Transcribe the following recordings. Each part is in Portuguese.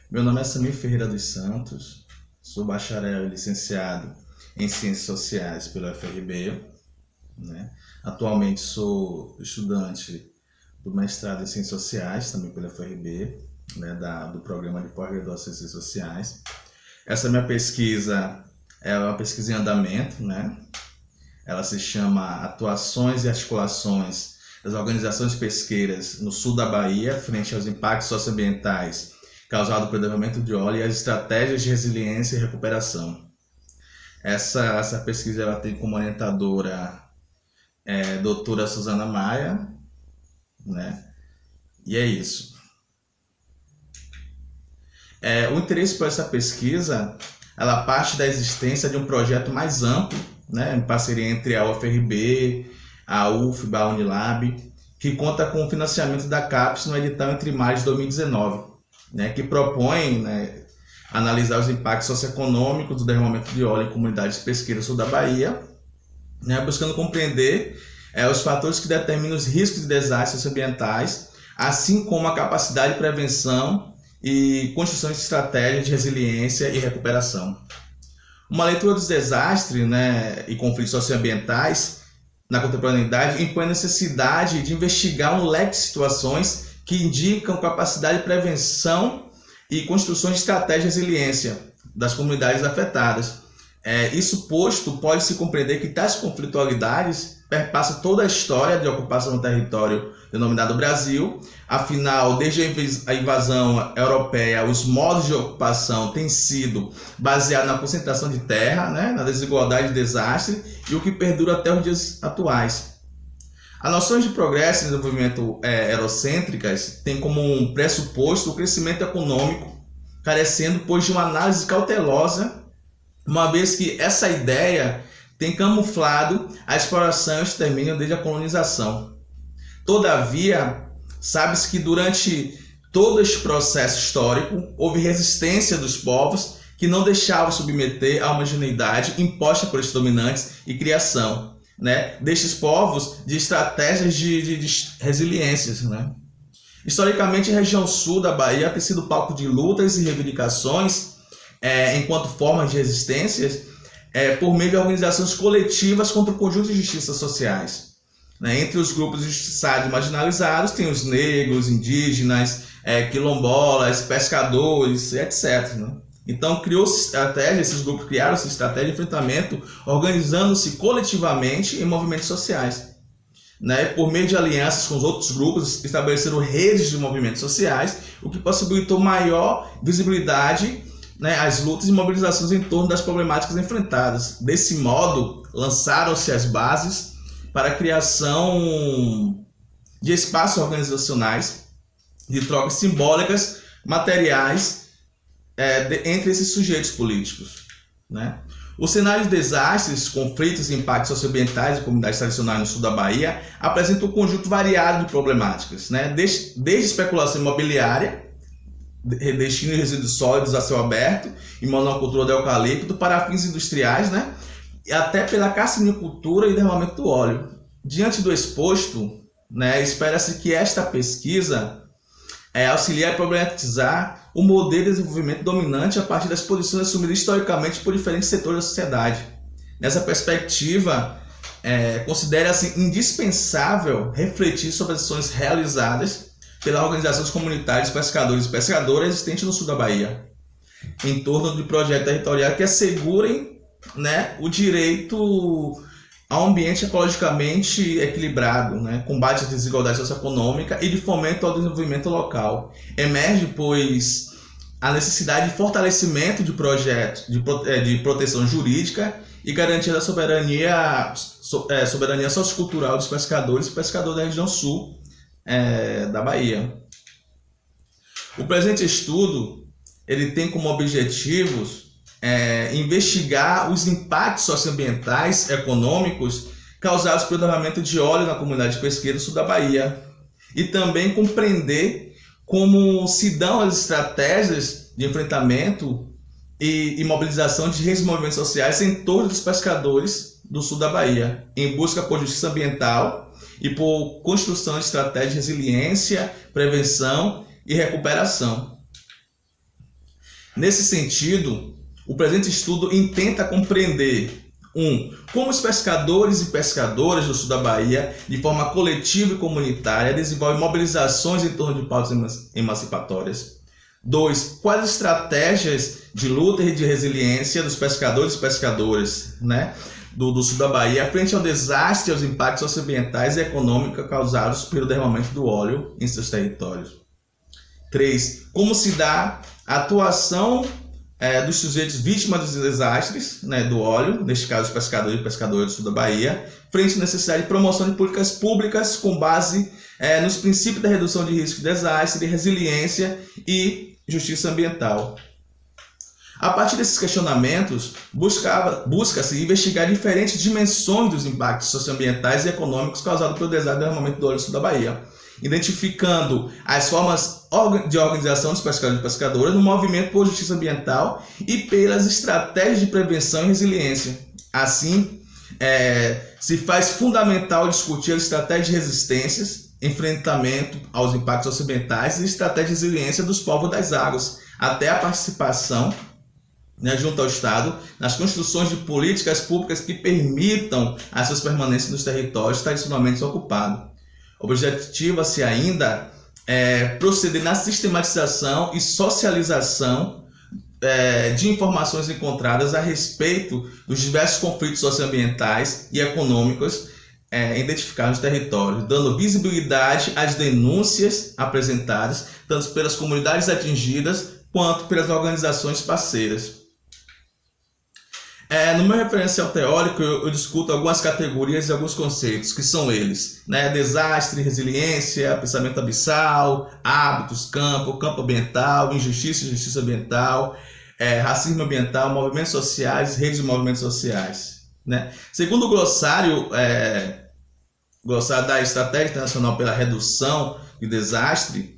Meu nome é Samir Ferreira dos Santos, sou bacharel e licenciado em Ciências Sociais pela UFRB, né? Atualmente sou estudante do mestrado em Ciências Sociais, também pela UFRB, né? do programa de pós-graduação em Ciências Sociais. Essa minha pesquisa é uma pesquisa em andamento, né? Ela se chama Atuações e Articulações das Organizações Pesqueiras no sul da Bahia, frente aos impactos socioambientais causados pelo derramamento de óleo e as estratégias de resiliência e recuperação. Essa pesquisa ela tem como orientadora doutora Suzana Maia, né? E é isso. O interesse por essa pesquisa, ela parte da existência de um projeto mais amplo, né, em parceria entre a UFRB, a UFBA, a Unilab, que conta com o financiamento da CAPES no edital Entre Mares de 2019, né, que propõe, né, analisar os impactos socioeconômicos do derramamento de óleo em comunidades pesqueiras sul da Bahia, né, buscando compreender os fatores que determinam os riscos de desastres ambientais, assim como a capacidade de prevenção e construção de estratégias de resiliência e recuperação. Uma leitura dos desastres, né, e conflitos socioambientais na contemporaneidade impõe a necessidade de investigar um leque de situações que indicam capacidade de prevenção e construção de estratégias de resiliência das comunidades afetadas. Isso posto, pode-se compreender que tais conflitualidades perpassam toda a história de ocupação do território denominado Brasil. Afinal, desde a invasão europeia, os modos de ocupação têm sido baseados na concentração de terra, né, na desigualdade e desastre, e o que perdura até os dias atuais. As noções de progresso e desenvolvimento eurocêntricas têm como um pressuposto o crescimento econômico, carecendo, pois, de uma análise cautelosa, uma vez que essa ideia tem camuflado a exploração e o extermínio desde a colonização. Todavia, sabe-se que durante todo este processo histórico houve resistência dos povos que não deixavam submeter à homogeneidade imposta por estes dominantes e criação, né, destes povos de estratégias de resiliências, né? Historicamente, a região sul da Bahia tem sido palco de lutas e reivindicações enquanto formas de resistências por meio de organizações coletivas contra o conjunto de justiças sociais. Entre os grupos injustiçados e marginalizados tem os negros, indígenas, quilombolas, pescadores, etc. Então criou-se estratégia, esses grupos criaram-se estratégia de enfrentamento, organizando-se coletivamente em movimentos sociais. Por meio de alianças com os outros grupos, estabeleceram redes de movimentos sociais, o que possibilitou maior visibilidade, às lutas e mobilizações em torno das problemáticas enfrentadas. Desse modo, lançaram-se as bases para a criação de espaços organizacionais, de trocas simbólicas, materiais, entre esses sujeitos políticos, né? O cenário de desastres, conflitos e impactos socioambientais em comunidades tradicionais no sul da Bahia apresenta um conjunto variado de problemáticas, né? Desde especulação imobiliária, destino de resíduos sólidos a céu aberto e monocultura de eucalipto para fins industriais, né? E até pela carcinicultura e derramamento do óleo. Diante do exposto, espera-se que esta pesquisa auxilie a problematizar o modelo de desenvolvimento dominante a partir das posições assumidas historicamente por diferentes setores da sociedade. Nessa perspectiva, considera-se indispensável refletir sobre as ações realizadas pelas organizações comunitárias, pescadores e pescadoras existentes no sul da Bahia, em torno de projetos territoriais que assegurem, o direito a um ambiente ecologicamente equilibrado, combate à desigualdade socioeconômica e de fomento ao desenvolvimento local. Emerge, pois, a necessidade de fortalecimento de projetos de proteção jurídica e garantia da soberania sociocultural dos pescadores e pescadores da região sul da Bahia. O presente estudo ele tem como objetivos investigar os impactos socioambientais econômicos causados pelo derramamento de óleo na comunidade pesqueira do sul da Bahia e também compreender como se dão as estratégias de enfrentamento e mobilização de redes de movimentos sociais em torno dos pescadores do sul da Bahia, em busca por justiça ambiental e por construção de estratégias de resiliência, prevenção e recuperação. Nesse sentido, o presente estudo intenta compreender como os pescadores e pescadoras do sul da Bahia, de forma coletiva e comunitária, desenvolvem mobilizações em torno de pautas emancipatórias. 2. Quais estratégias de luta e de resiliência dos pescadores e pescadoras, do sul da Bahia frente ao desastre e aos impactos socioambientais e econômicos causados pelo derramamento do óleo em seus territórios. 3. Como se dá a atuação dos sujeitos vítimas dos desastres do óleo, neste caso os pescadores e pescadoras do sul da Bahia, frente à necessidade de promoção de políticas públicas com base nos princípios da redução de risco de desastre, de resiliência e justiça ambiental. A partir desses questionamentos, busca-se investigar diferentes dimensões dos impactos socioambientais e econômicos causados pelo desastre do derramamento do óleo no sul da Bahia, identificando as formas de organização dos pescadores e pescadoras no movimento por justiça ambiental e pelas estratégias de prevenção e resiliência. Assim, se faz fundamental discutir as estratégias de resistências, enfrentamento aos impactos socioambientais e estratégias de resiliência dos povos das águas, até a participação junto ao Estado nas construções de políticas públicas que permitam a sua permanência nos territórios tradicionalmente ocupados. Objetiva-se ainda proceder na sistematização e socialização de informações encontradas a respeito dos diversos conflitos socioambientais e econômicos identificados no território, dando visibilidade às denúncias apresentadas, tanto pelas comunidades atingidas quanto pelas organizações parceiras. No meu referencial teórico, eu discuto algumas categorias e alguns conceitos, que são eles, desastre, resiliência, pensamento abissal, hábitos, campo ambiental, injustiça e justiça ambiental, racismo ambiental, movimentos sociais, redes de movimentos sociais. Segundo o glossário da Estratégia Internacional pela Redução de Desastre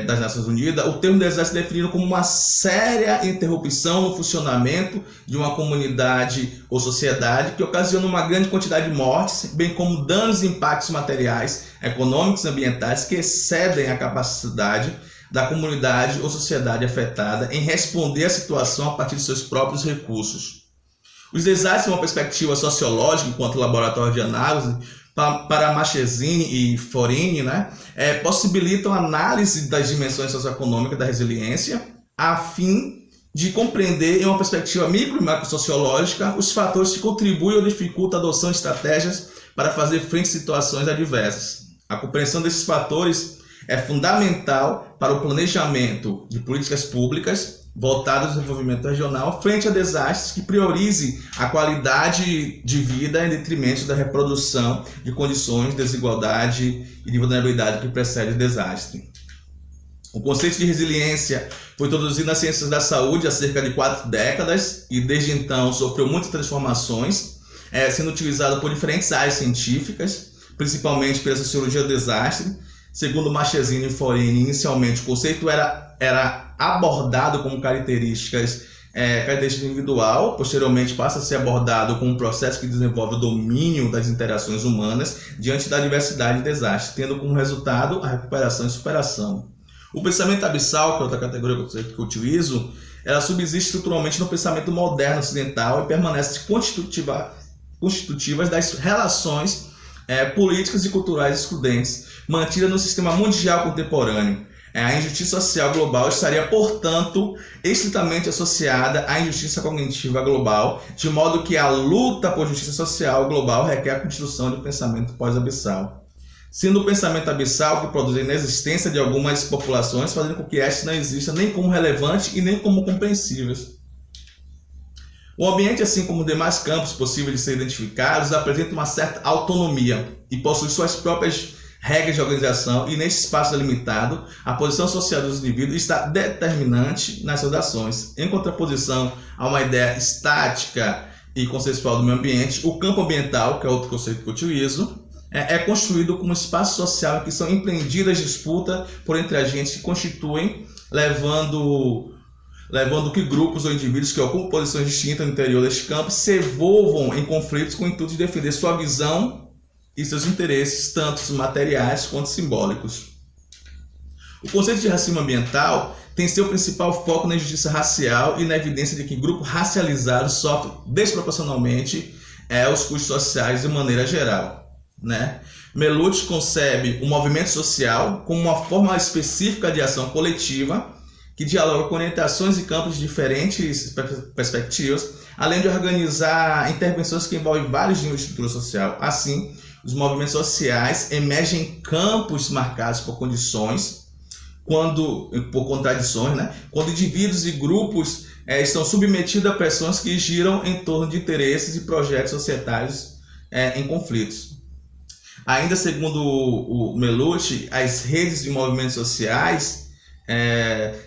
das Nações Unidas, o termo desastre é definido como uma séria interrupção no funcionamento de uma comunidade ou sociedade que ocasiona uma grande quantidade de mortes, bem como danos e impactos materiais, econômicos e ambientais que excedem a capacidade da comunidade ou sociedade afetada em responder à situação a partir de seus próprios recursos. Os desastres, uma perspectiva sociológica enquanto laboratório de análise, para Marchesini e Forini, possibilitam a análise das dimensões socioeconômicas da resiliência, a fim de compreender, em uma perspectiva micro e macro-sociológica, os fatores que contribuem ou dificultam a adoção de estratégias para fazer frente a situações adversas. A compreensão desses fatores é fundamental para o planejamento de políticas públicas voltadas ao desenvolvimento regional frente a desastres que priorize a qualidade de vida em detrimento da reprodução de condições de desigualdade e de vulnerabilidade que precede o desastre. O conceito de resiliência foi introduzido nas ciências da saúde há cerca de 4 décadas e desde então sofreu muitas transformações, sendo utilizado por diferentes áreas científicas, principalmente pela sociologia do desastre. Segundo Marchesini e Forini, inicialmente o conceito era abordado como características individual, posteriormente passa a ser abordado como um processo que desenvolve o domínio das interações humanas diante da diversidade de desastres, tendo como resultado a recuperação e superação. O pensamento abissal, que é outra categoria que eu utilizo, ela subsiste estruturalmente no pensamento moderno ocidental e permanece constitutivas das relações políticas e culturais excludentes, mantida no sistema mundial contemporâneo. A injustiça social global estaria, portanto, estritamente associada à injustiça cognitiva global, de modo que a luta por justiça social global requer a construção de pensamento pós-abissal. Sendo o pensamento abissal que produz a inexistência de algumas populações, fazendo com que estas não existam nem como relevantes e nem como compreensíveis. O ambiente, assim como os demais campos possíveis de ser identificados, apresenta uma certa autonomia e possui suas próprias regras de organização, e nesse espaço limitado, a posição social dos indivíduos está determinante nas suas ações. Em contraposição a uma ideia estática e conceitual do meio ambiente, o campo ambiental, que é outro conceito que eu utilizo, é construído como um espaço social em que são empreendidas disputas por entre agentes que constituem, levando que grupos ou indivíduos que ocupam posições distintas no interior deste campo se envolvam em conflitos com o intuito de defender sua visão e seus interesses, tanto materiais quanto simbólicos. O conceito de racismo ambiental tem seu principal foco na injustiça racial e na evidência de que grupos racializados sofrem desproporcionalmente os custos sociais de maneira geral, né? Melucci concebe o movimento social como uma forma específica de ação coletiva que dialoga com orientações e campos de diferentes perspectivas, além de organizar intervenções que envolvem vários níveis de estrutura social. Assim, os movimentos sociais emergem em campos marcados por condições, por contradições, né? Quando indivíduos e grupos estão submetidos a pressões que giram em torno de interesses e projetos societários em conflitos. Ainda segundo o Melucci, as redes de movimentos sociais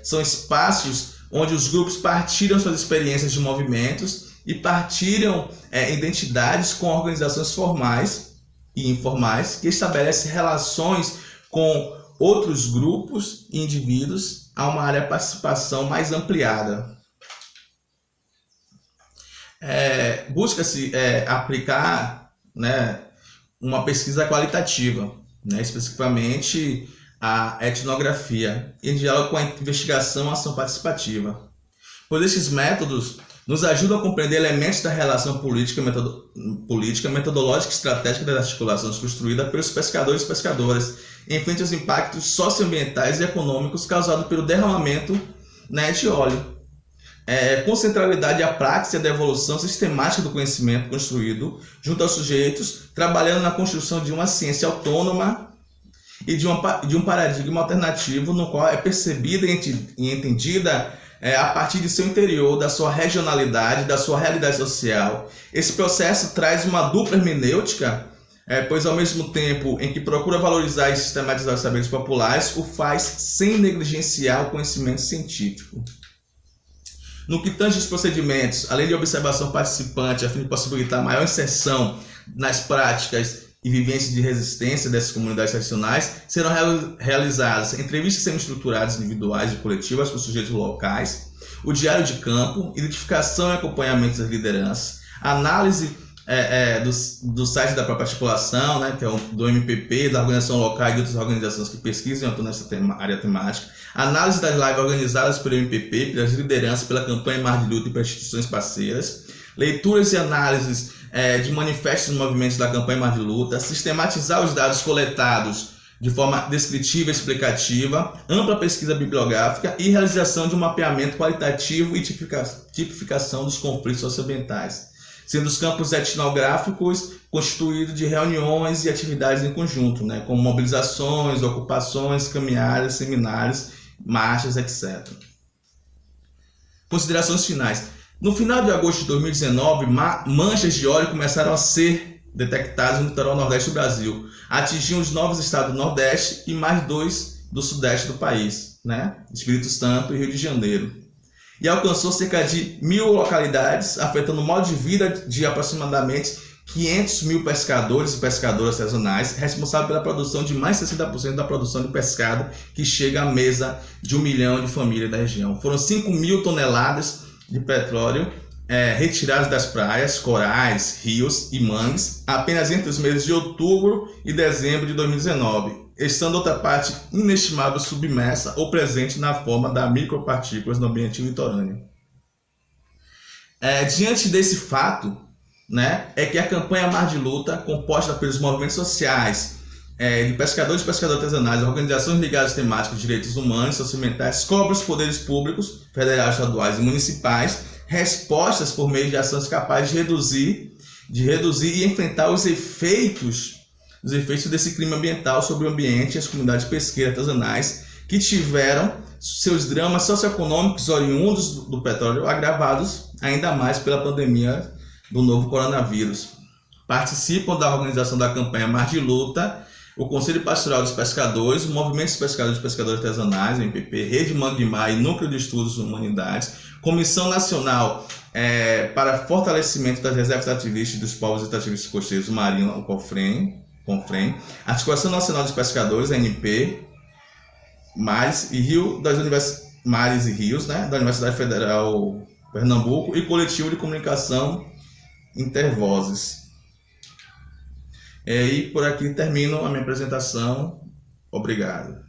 são espaços onde os grupos partilham suas experiências de movimentos e partilham identidades com organizações formais e informais que estabelecem relações com outros grupos e indivíduos a uma área de participação mais ampliada. Busca-se aplicar, né, uma pesquisa qualitativa, né, especificamente a etnografia, em diálogo com a investigação e ação participativa. Pois esses métodos nos ajudam a compreender elementos da relação política, metodológica e estratégica das articulações construídas pelos pescadores e pescadoras em frente aos impactos socioambientais e econômicos causados pelo derramamento, né, de óleo. Com centralidade à prática da evolução sistemática do conhecimento construído junto aos sujeitos, trabalhando na construção de uma ciência autônoma e de um paradigma alternativo no qual é percebida e entendida a partir de seu interior, da sua regionalidade, da sua realidade social. Esse processo traz uma dupla hermenêutica, pois ao mesmo tempo em que procura valorizar e sistematizar os saberes populares, o faz sem negligenciar o conhecimento científico. No que tange os procedimentos, além de observação participante, a fim de possibilitar maior inserção nas práticas e vivências de resistência dessas comunidades tradicionais, serão realizadas entrevistas semi-estruturadas individuais e coletivas com sujeitos locais, o diário de campo, identificação e acompanhamento das lideranças, análise do site da própria articulação, né, que é do MPP, da organização local e de outras organizações que pesquisam nessa área temática, análise das lives organizadas pelo MPP, pelas lideranças, pela campanha Mar de Luta e pelas instituições parceiras, leituras e análises de manifestos e movimentos da campanha Mar de Luta, sistematizar os dados coletados de forma descritiva e explicativa, ampla pesquisa bibliográfica e realização de um mapeamento qualitativo e tipificação dos conflitos socioambientais, sendo os campos etnográficos constituídos de reuniões e atividades em conjunto, né, como mobilizações, ocupações, caminhadas, seminários, marchas, etc. Considerações finais. No final de agosto de 2019, manchas de óleo começaram a ser detectadas no litoral nordeste do Brasil, atingindo os 9 estados do Nordeste e mais 2 do Sudeste do país, né? Espírito Santo e Rio de Janeiro. E alcançou cerca de 1.000 localidades, afetando o modo de vida de aproximadamente 500 mil pescadores e pescadoras artesanais, responsáveis pela produção de mais de 60% da produção de pescado que chega à mesa de 1 milhão de famílias da região. Foram 5.000 toneladas de petróleo retiradas das praias, corais, rios e mangues apenas entre os meses de outubro e dezembro de 2019, estando outra parte inestimável submersa ou presente na forma das micropartículas no ambiente litorâneo. Diante desse fato, né, é que a campanha Mar de Luta, composta pelos movimentos sociais, de pescadores e pescadoras artesanais, organizações ligadas à temática de direitos humanos e socioambientais, cobra os poderes públicos, federais, estaduais e municipais, respostas por meio de ações capazes de reduzir e enfrentar os efeitos desse crime ambiental sobre o ambiente e as comunidades pesqueiras artesanais que tiveram seus dramas socioeconômicos oriundos do petróleo agravados ainda mais pela pandemia do novo coronavírus. Participam da organização da campanha Mar de Luta o Conselho Pastoral dos Pescadores, o Movimento dos Pescadores e Pescadoras Artesanais, o MPP, Rede Mangue de Mar e Núcleo de Estudos Humanidades, Comissão Nacional para Fortalecimento das Reservas Extrativistas dos Povos Extrativistas Costeiros, Marinho, o CONFREM, Articulação Nacional dos Pescadores, ANP, Mares e Rio, Mares e Rios, né, da Universidade Federal Pernambuco, e Coletivo de Comunicação Intervozes. E por aqui termino a minha apresentação. Obrigado.